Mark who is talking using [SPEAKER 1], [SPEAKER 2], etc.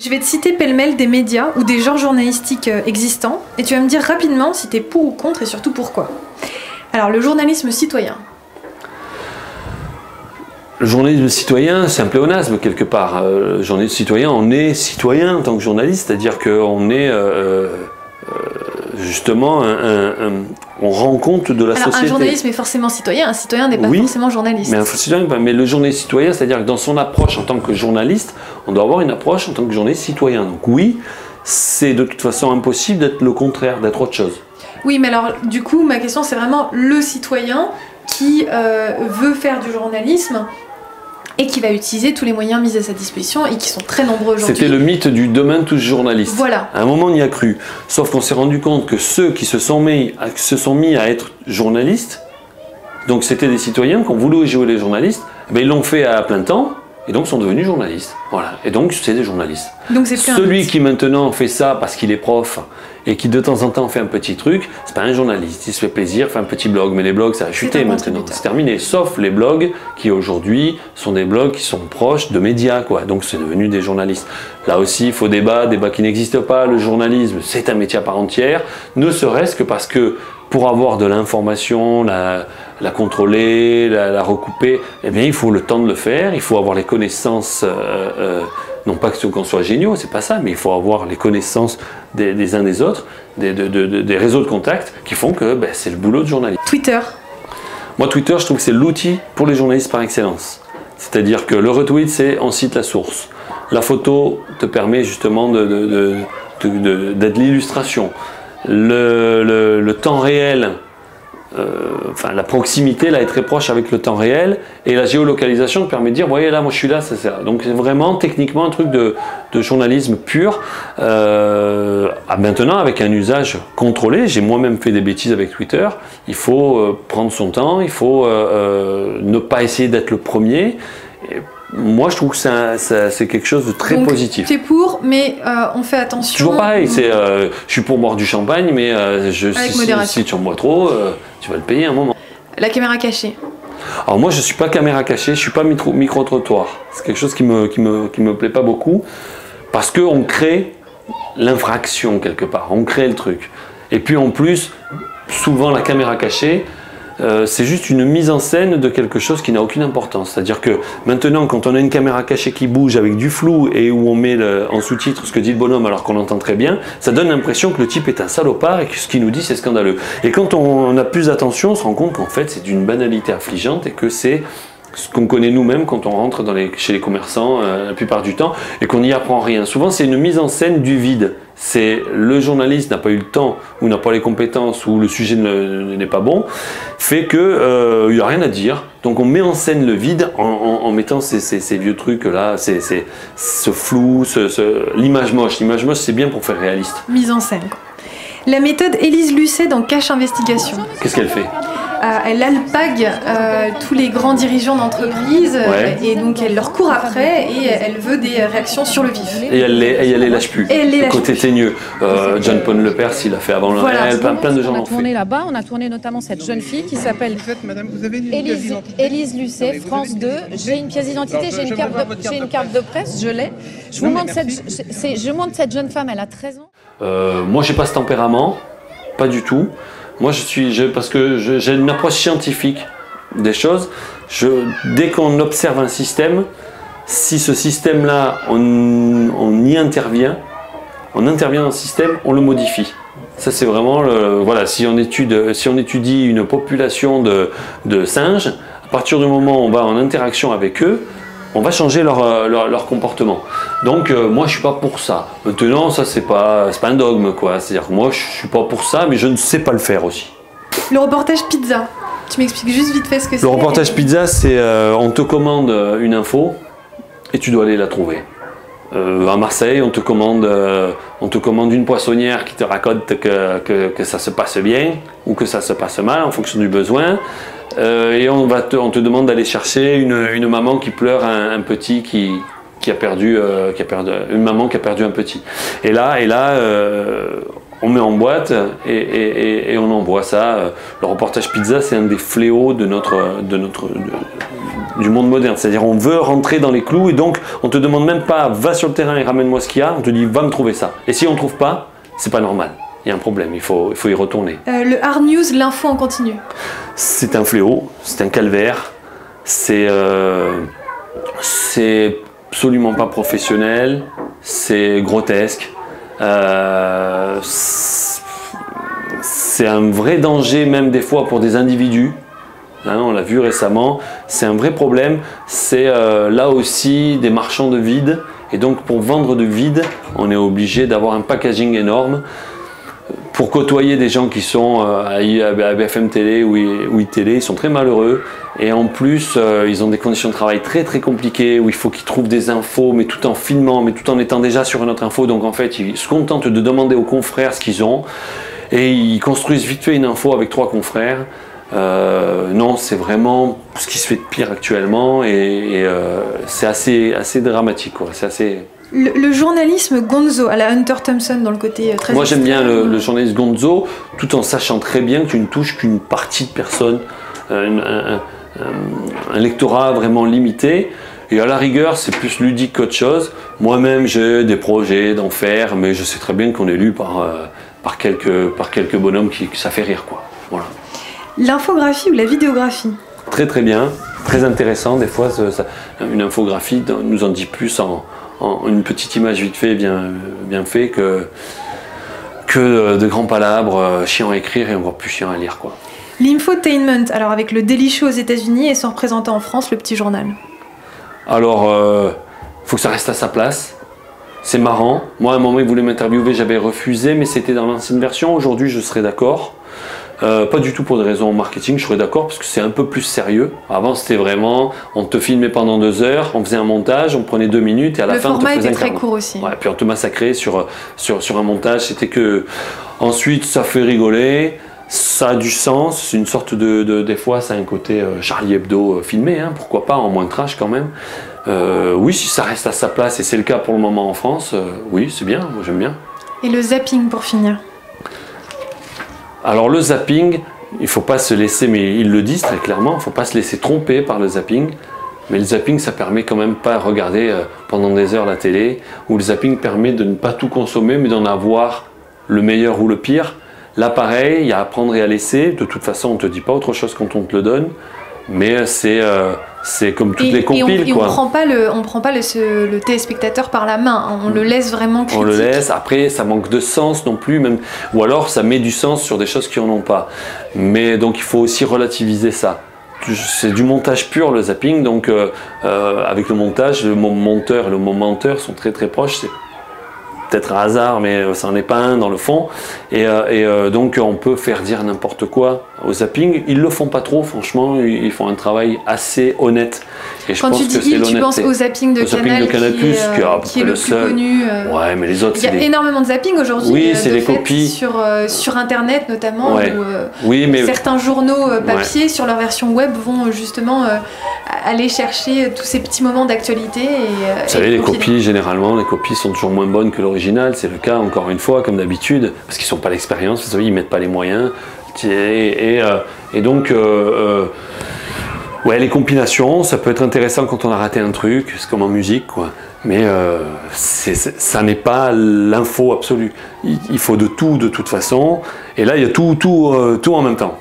[SPEAKER 1] Je vais te citer pêle-mêle des médias ou des genres journalistiques existants et tu vas me dire rapidement si tu es pour ou contre et surtout pourquoi. Alors, le journalisme citoyen.
[SPEAKER 2] Le journalisme citoyen, c'est un pléonasme quelque part. Le journalisme citoyen, on est citoyen en tant que journaliste, c'est-à-dire qu'on est justement, on rend compte de la société.
[SPEAKER 1] Un journaliste est forcément citoyen, un citoyen n'est pas forcément journaliste.
[SPEAKER 2] Mais le journaliste citoyen, c'est-à-dire que dans son approche en tant que journaliste, on doit avoir une approche en tant que journaliste citoyen. Donc oui, c'est de toute façon impossible d'être le contraire, d'être autre chose.
[SPEAKER 1] Oui, mais alors du coup, ma question c'est vraiment le citoyen qui veut faire du journalisme et qui va utiliser tous les moyens mis à sa disposition et qui sont très nombreux aujourd'hui.
[SPEAKER 2] C'était le mythe du demain tous journalistes.
[SPEAKER 1] Voilà.
[SPEAKER 2] À un moment, on y a cru. Sauf qu'on s'est rendu compte que ceux qui se sont mis à être journalistes, donc c'était des citoyens qui ont voulu jouer les journalistes, ils l'ont fait à plein temps et donc sont devenus journalistes. Voilà. Et donc c'est des journalistes.
[SPEAKER 1] Donc c'est plus
[SPEAKER 2] celui qui maintenant fait ça parce qu'il est prof et qui de temps en temps fait un petit truc, c'est pas un journaliste, il se fait plaisir, fait un petit blog, mais les blogs ça a chuté maintenant, c'est terminé, sauf les blogs qui aujourd'hui sont des blogs qui sont proches de médias, quoi. Donc c'est devenu des journalistes. Là aussi il faut débat qui n'existe pas, le journalisme c'est un métier à part entière, ne serait-ce que parce que pour avoir de l'information, la contrôler, la recouper, eh bien il faut le temps de le faire, il faut avoir les connaissances, non pas qu'on soit géniaux, c'est pas ça, mais il faut avoir les connaissances des uns des autres, des réseaux de contacts qui font que c'est le boulot de journaliste.
[SPEAKER 1] Twitter.
[SPEAKER 2] Moi Twitter, je trouve que c'est l'outil pour les journalistes par excellence. C'est-à-dire que le retweet, c'est on cite la source. La photo te permet justement d'être l'illustration. Le temps réel, enfin la proximité là est très proche avec le temps réel et la géolocalisation te permet de dire voyez là moi je suis là, c'est ça. Donc c'est vraiment techniquement un truc de journalisme pur maintenant avec un usage contrôlé. J'ai moi-même fait des bêtises avec Twitter, il faut prendre son temps, il faut ne pas essayer d'être le premier. Moi, je trouve que c'est quelque chose de très positif.
[SPEAKER 1] Tu es pour, mais on fait attention.
[SPEAKER 2] Toujours pareil, je suis pour boire du champagne, mais si tu en bois trop, tu vas le payer un moment.
[SPEAKER 1] La caméra cachée.
[SPEAKER 2] Alors moi, je ne suis pas caméra cachée, je ne suis pas micro-trottoir. C'est quelque chose qui me plaît pas beaucoup, parce qu'on crée l'infraction quelque part, on crée le truc. Et puis en plus, souvent la caméra cachée, c'est juste une mise en scène de quelque chose qui n'a aucune importance. C'est-à-dire que maintenant, quand on a une caméra cachée qui bouge avec du flou et où on met en sous-titre ce que dit le bonhomme alors qu'on l'entend très bien, ça donne l'impression que le type est un salopard et que ce qu'il nous dit c'est scandaleux. Et quand on a plus d'attention, on se rend compte qu'en fait c'est d'une banalité affligeante et que c'est ce qu'on connaît nous-mêmes quand on rentre chez les commerçants la plupart du temps et qu'on n'y apprend rien. Souvent c'est une mise en scène du vide. C'est le journaliste n'a pas eu le temps ou n'a pas les compétences ou le sujet n'est pas bon, fait que il n'y a rien à dire. Donc on met en scène le vide en mettant ces vieux trucs là, ce flou, l'image moche. L'image moche c'est bien pour faire réaliste.
[SPEAKER 1] Mise en scène. La méthode Élise Lucet dans Cache Investigation.
[SPEAKER 2] Qu'est-ce qu'elle fait?
[SPEAKER 1] Elle alpague tous les grands dirigeants d'entreprise et donc elle leur court après et elle veut des réactions sur le vif.
[SPEAKER 2] Et elle les lâche plus. Côté teigneux. John Paul Lepers, il a fait avant plein de gens l'ont fait.
[SPEAKER 3] On a tourné là-bas, on a tourné notamment cette jeune fille qui s'appelle Élise Lucet, France 2. J'ai une pièce d'identité, j'ai une carte de presse, je l'ai. Je montre cette jeune femme, elle a 13 ans.
[SPEAKER 2] Moi, j'ai pas ce tempérament, pas du tout. Moi, parce que j'ai une approche scientifique des choses. Dès qu'on observe un système, si ce système-là, on y intervient, on intervient dans le système, on le modifie. Ça, c'est vraiment voilà. Si on étudie une population de singes, à partir du moment où on va en interaction avec eux, on va changer leur comportement. Donc moi je suis pas pour ça. Maintenant ça c'est pas un dogme quoi. C'est-à-dire que moi je suis pas pour ça, mais je ne sais pas le faire aussi. Le
[SPEAKER 1] reportage pizza. Tu m'expliques juste vite fait ce que c'est.
[SPEAKER 2] Le reportage pizza c'est on te commande une info et tu dois aller la trouver. À Marseille on te commande une poissonnière qui te raconte que ça se passe bien ou que ça se passe mal en fonction du besoin. Et on te demande d'aller chercher une maman qui pleure un petit qui a perdu une maman qui a perdu un petit. Et là on met en boîte et on envoie ça. Le reportage pizza c'est un des fléaux de du monde moderne. C'est-à-dire on veut rentrer dans les clous et donc on te demande même pas va sur le terrain et ramène-moi ce qu'il y a, on te dit va me trouver ça. Et si on ne trouve pas, c'est pas normal. Il y a un problème, il faut y retourner.
[SPEAKER 1] Le hard news, l'info en continu.
[SPEAKER 2] C'est un fléau, c'est un calvaire, c'est absolument pas professionnel, c'est grotesque, c'est un vrai danger même des fois pour des individus. Hein, on l'a vu récemment, c'est un vrai problème, c'est là aussi des marchands de vide et donc pour vendre de vide, on est obligé d'avoir un packaging énorme. Pour côtoyer des gens qui sont à BFM Télé ou iTélé, ils sont très malheureux et en plus ils ont des conditions de travail très très compliquées où il faut qu'ils trouvent des infos mais tout en filmant, mais tout en étant déjà sur une autre info, donc en fait ils se contentent de demander aux confrères ce qu'ils ont et ils construisent vite fait une info avec 3 confrères. Non, c'est vraiment ce qui se fait de pire actuellement et c'est assez dramatique, quoi. C'est assez...
[SPEAKER 1] Le journalisme gonzo à la Hunter Thompson dans le côté très...
[SPEAKER 2] Moi j'aime bien le journalisme gonzo tout en sachant très bien que tu ne touches qu'une partie de personnes, un lectorat vraiment limité et à la rigueur c'est plus ludique qu'autre chose. Moi-même j'ai des projets d'en faire mais je sais très bien qu'on est lu par quelques bonhommes qui ça fait rire, quoi. Voilà.
[SPEAKER 1] L'infographie ou la vidéographie? Très
[SPEAKER 2] très bien, très intéressant. Des fois une infographie nous en dit plus en une petite image vite fait, bien fait, que de grands palabres, chiants à écrire et encore plus chiants à lire, quoi.
[SPEAKER 1] L'infotainment, alors avec le Daily Show aux États-Unis et son représentant en France, le Petit Journal.
[SPEAKER 2] Alors, faut que ça reste à sa place. C'est marrant. Moi, à un moment, ils voulaient m'interviewer, j'avais refusé, mais c'était dans l'ancienne version. Aujourd'hui, je serais d'accord. Pas du tout pour des raisons marketing, je serais d'accord parce que c'est un peu plus sérieux. Avant c'était vraiment, on te filmait pendant 2 heures, on faisait un montage, on prenait 2 minutes et à la fin on te faisait un
[SPEAKER 1] format était très court aussi.
[SPEAKER 2] Ouais, puis on te massacrait sur un montage, c'était que... Ensuite ça fait rigoler, ça a du sens, c'est une sorte des fois ça a un côté Charlie Hebdo filmé, hein, pourquoi pas, en moins trash quand même. Oui, si ça reste à sa place et c'est le cas pour le moment en France, oui c'est bien, moi j'aime bien.
[SPEAKER 1] Et le zapping pour finir?
[SPEAKER 2] Alors le zapping, il ne faut pas se laisser, mais ils le disent très clairement, il ne faut pas se laisser tromper par le zapping. Mais le zapping, ça permet quand même pas de regarder pendant des heures la télé, ou le zapping permet de ne pas tout consommer, mais d'en avoir le meilleur ou le pire. Là pareil, il y a à prendre et à laisser, de toute façon on ne te dit pas autre chose quand on te le donne, mais c'est comme toutes les compiles.
[SPEAKER 1] Et on prend pas le téléspectateur par la main, on le laisse vraiment critique.
[SPEAKER 2] On le laisse, après ça manque de sens non plus, même, ou alors ça met du sens sur des choses qui en ont pas. Mais donc il faut aussi relativiser ça. C'est du montage pur le zapping, donc avec le montage, le mot monteur et le mot menteur sont très très proches. C'est peut-être un hasard, mais ça n'en est pas un dans le fond. Et donc on peut faire dire n'importe quoi au zapping. Ils le font pas trop, franchement. Ils font un travail assez honnête. Et je
[SPEAKER 1] Quand
[SPEAKER 2] pense
[SPEAKER 1] tu dis
[SPEAKER 2] que c'est l'honnêteté.
[SPEAKER 1] tu penses au zapping de Canal+, qui est le plus connu.
[SPEAKER 2] Ouais, mais les autres,
[SPEAKER 1] il y a énormément de zapping aujourd'hui.
[SPEAKER 2] Oui, c'est des copies.
[SPEAKER 1] Sur Internet notamment,
[SPEAKER 2] ouais.
[SPEAKER 1] Où
[SPEAKER 2] oui, mais...
[SPEAKER 1] certains journaux papier sur leur version web vont justement aller chercher tous ces petits moments d'actualité.
[SPEAKER 2] Vous savez, les copies, généralement, les copies sont toujours moins bonnes que l'original. C'est le cas, encore une fois, comme d'habitude, parce qu'ils n'ont pas l'expérience, vous savez, ils ne mettent pas les moyens. Et donc, ouais, les compilations, ça peut être intéressant quand on a raté un truc, c'est comme en musique, quoi. Mais ça n'est pas l'info absolue. Il faut de tout, de toute façon. Et là, il y a tout en même temps.